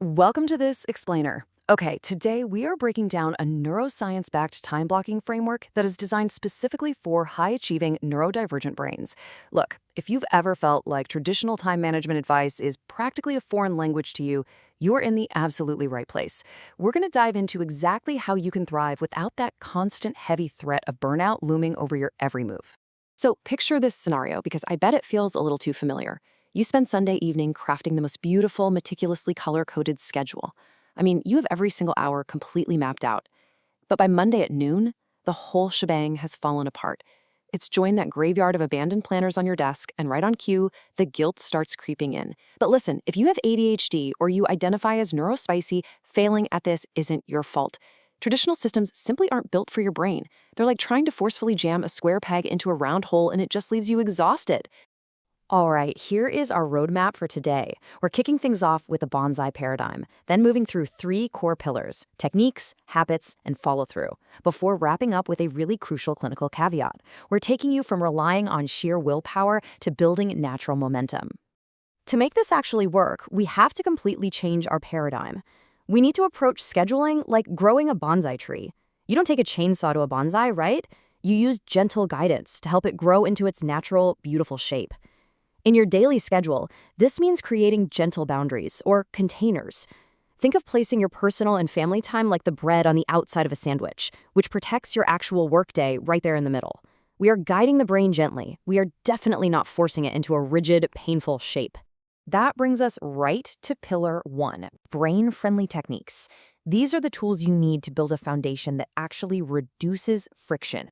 Welcome to this explainer. Okay, today we are breaking down a neuroscience-backed time blocking framework that is designed specifically for high-achieving neurodivergent brains. Look, if you've ever felt like traditional time management advice is practically a foreign language to you, you're in the absolutely right place. We're going to dive into exactly how you can thrive without that constant heavy threat of burnout looming over your every move. So picture this scenario because I bet it feels a little too familiar. You spend Sunday evening crafting the most beautiful, meticulously color-coded schedule. I mean, you have every single hour completely mapped out. But by Monday at noon, the whole shebang has fallen apart. It's joined that graveyard of abandoned planners on your desk, and right on cue, the guilt starts creeping in. But listen, if you have ADHD or you identify as neurospicy, failing at this isn't your fault. Traditional systems simply aren't built for your brain. They're like trying to forcefully jam a square peg into a round hole, and it just leaves you exhausted. All right, here is our roadmap for today. We're kicking things off with the bonsai paradigm, then moving through three core pillars: techniques, habits, and follow-through, before wrapping up with a really crucial clinical caveat. We're taking you from relying on sheer willpower to building natural momentum. To make this actually work, we have to completely change our paradigm. We need to approach scheduling like growing a bonsai tree. You don't take a chainsaw to a bonsai, right? You use gentle guidance to help it grow into its natural, beautiful shape. In your daily schedule, this means creating gentle boundaries, or containers. Think of placing your personal and family time like the bread on the outside of a sandwich, which protects your actual workday right there in the middle. We are guiding the brain gently. We are definitely not forcing it into a rigid, painful shape. That brings us right to pillar one, brain-friendly techniques. These are the tools you need to build a foundation that actually reduces friction.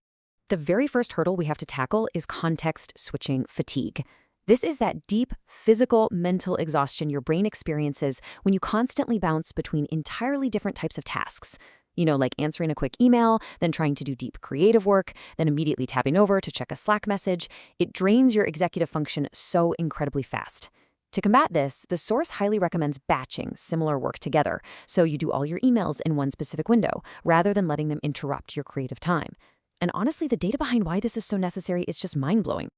The very first hurdle we have to tackle is context switching fatigue. This is that deep, physical, mental exhaustion your brain experiences when you constantly bounce between entirely different types of tasks. Like answering a quick email, then trying to do deep creative work, then immediately tapping over to check a Slack message. It drains your executive function so incredibly fast. To combat this, the source highly recommends batching similar work together, so you do all your emails in one specific window, rather than letting them interrupt your creative time. And honestly, the data behind why this is so necessary is just mind-blowing.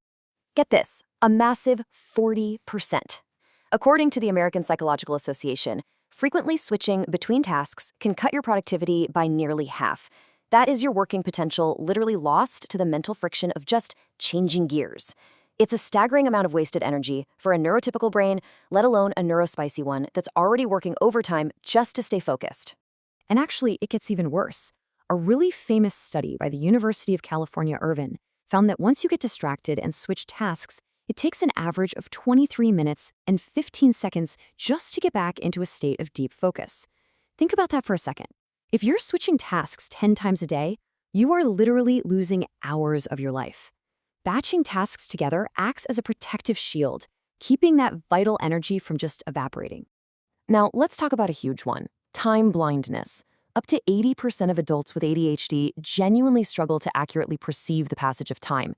Get this, a massive 40%. According to the American Psychological Association, frequently switching between tasks can cut your productivity by nearly half. That is your working potential literally lost to the mental friction of just changing gears. It's a staggering amount of wasted energy for a neurotypical brain, let alone a neurospicy one that's already working overtime just to stay focused. And actually, it gets even worse. A really famous study by the University of California, Irvine, found that once you get distracted and switch tasks, it takes an average of 23 minutes and 15 seconds just to get back into a state of deep focus. Think about that for a second. If you're switching tasks 10 times a day, you are literally losing hours of your life. Batching tasks together acts as a protective shield, keeping that vital energy from just evaporating. Now, let's talk about a huge one: time blindness. Up to 80% of adults with ADHD genuinely struggle to accurately perceive the passage of time.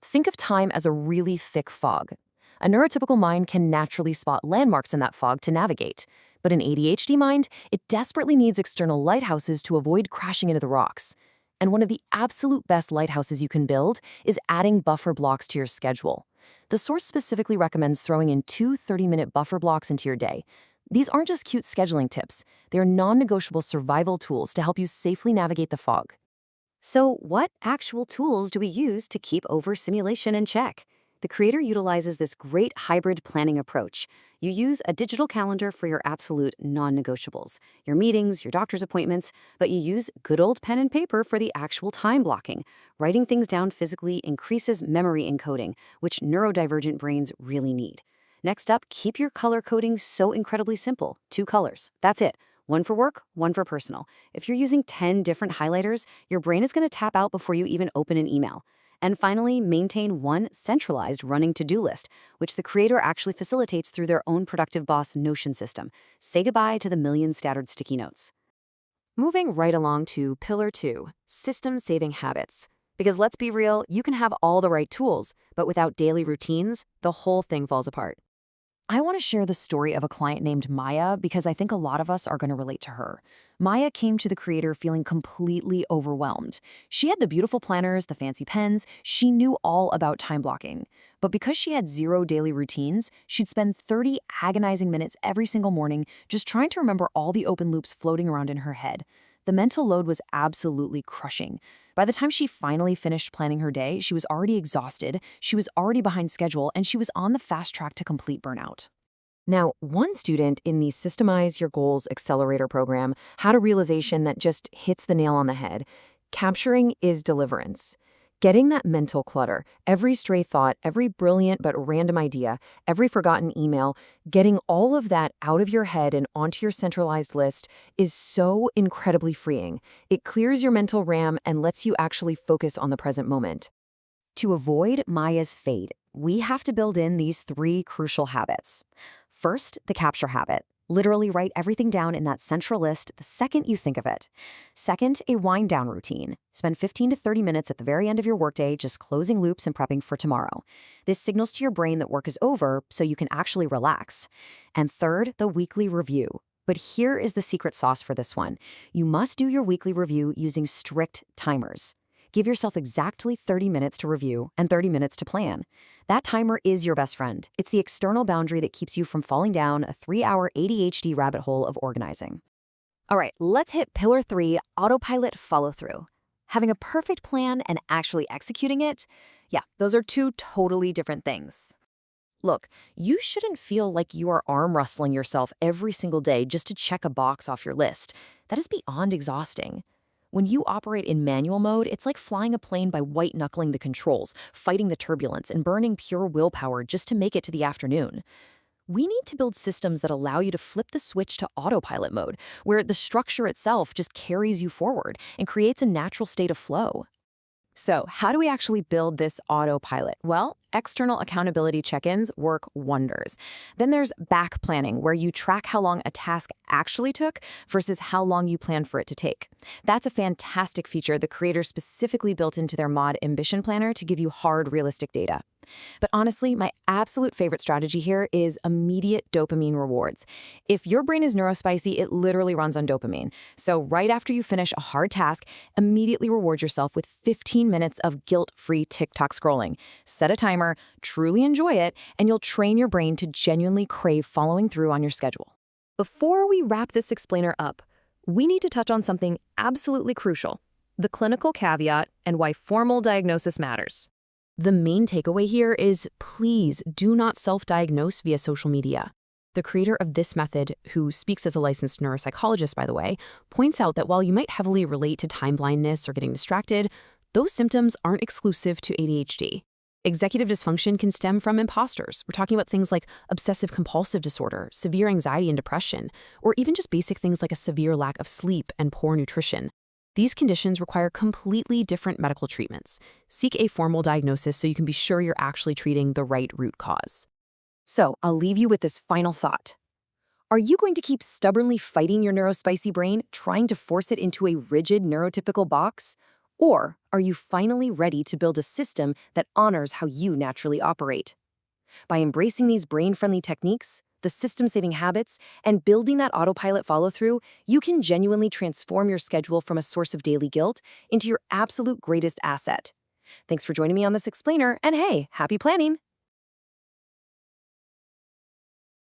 Think of time as a really thick fog. A neurotypical mind can naturally spot landmarks in that fog to navigate. But an ADHD mind, it desperately needs external lighthouses to avoid crashing into the rocks. And one of the absolute best lighthouses you can build is adding buffer blocks to your schedule. The source specifically recommends throwing in 2 30-minute buffer blocks into your day. These aren't just cute scheduling tips. They're non-negotiable survival tools to help you safely navigate the fog. So what actual tools do we use to keep overstimulation in check? The creator utilizes this great hybrid planning approach. You use a digital calendar for your absolute non-negotiables, your meetings, your doctor's appointments, but you use good old pen and paper for the actual time blocking. Writing things down physically increases memory encoding, which neurodivergent brains really need. Next up, keep your color coding so incredibly simple. 2 colors. That's it. One for work, one for personal. If you're using 10 different highlighters, your brain is going to tap out before you even open an email. And finally, maintain one centralized running to-do list, which the creator actually facilitates through their own Productive Boss Notion system. Say goodbye to the million scattered sticky notes. Moving right along to pillar 2, system-saving habits. Because let's be real, you can have all the right tools, but without daily routines, the whole thing falls apart. I want to share the story of a client named Maya because I think a lot of us are going to relate to her. Maya came to the creator feeling completely overwhelmed. She had the beautiful planners, the fancy pens, she knew all about time blocking. But because she had zero daily routines, she'd spend 30 agonizing minutes every single morning just trying to remember all the open loops floating around in her head. The mental load was absolutely crushing. By the time she finally finished planning her day, she was already exhausted, she was already behind schedule, and she was on the fast track to complete burnout. Now, one student in the Systemize Your Goals Accelerator program had a realization that just hits the nail on the head. Capturing is deliverance. Getting that mental clutter, every stray thought, every brilliant but random idea, every forgotten email, getting all of that out of your head and onto your centralized list is so incredibly freeing. It clears your mental RAM and lets you actually focus on the present moment. To avoid Maya's fate, we have to build in these 3 crucial habits. First, the capture habit. Literally write everything down in that central list the second you think of it. Second, a wind down routine. Spend 15 to 30 minutes at the very end of your workday just closing loops and prepping for tomorrow. This signals to your brain that work is over so you can actually relax. And third, the weekly review. But here is the secret sauce for this one. You must do your weekly review using strict timers. Give yourself exactly 30 minutes to review and 30 minutes to plan. That timer is your best friend. It's the external boundary that keeps you from falling down a 3-hour ADHD rabbit hole of organizing. All right, let's hit pillar 3, autopilot follow-through. Having a perfect plan and actually executing it, yeah, those are 2 totally different things. Look, you shouldn't feel like you are arm wrestling yourself every single day just to check a box off your list. That is beyond exhausting. When you operate in manual mode, it's like flying a plane by white-knuckling the controls, fighting the turbulence, and burning pure willpower just to make it to the afternoon. We need to build systems that allow you to flip the switch to autopilot mode, where the structure itself just carries you forward and creates a natural state of flow. So, how do we actually build this autopilot? Well, external accountability check-ins work wonders. Then there's back planning, where you track how long a task actually took versus how long you plan for it to take. That's a fantastic feature the creator specifically built into their mod Ambition Planner to give you hard, realistic data. But honestly, my absolute favorite strategy here is immediate dopamine rewards. If your brain is neurospicy, it literally runs on dopamine. So right after you finish a hard task, immediately reward yourself with 15 minutes of guilt-free TikTok scrolling. Set a timer, truly enjoy it, and you'll train your brain to genuinely crave following through on your schedule. Before we wrap this explainer up, we need to touch on something absolutely crucial: the clinical caveat and why formal diagnosis matters. The main takeaway here is please do not self-diagnose via social media. The creator of this method, who speaks as a licensed neuropsychologist, by the way, points out that while you might heavily relate to time blindness or getting distracted, those symptoms aren't exclusive to ADHD. Executive dysfunction can stem from imposters. We're talking about things like obsessive-compulsive disorder, severe anxiety and depression, or even just basic things like a severe lack of sleep and poor nutrition. These conditions require completely different medical treatments. Seek a formal diagnosis so you can be sure you're actually treating the right root cause. So, I'll leave you with this final thought. Are you going to keep stubbornly fighting your neurospicy brain, trying to force it into a rigid neurotypical box? Or are you finally ready to build a system that honors how you naturally operate? By embracing these brain-friendly techniques, the system-saving habits, and building that autopilot follow-through, you can genuinely transform your schedule from a source of daily guilt into your absolute greatest asset. Thanks for joining me on this explainer, and hey, happy planning!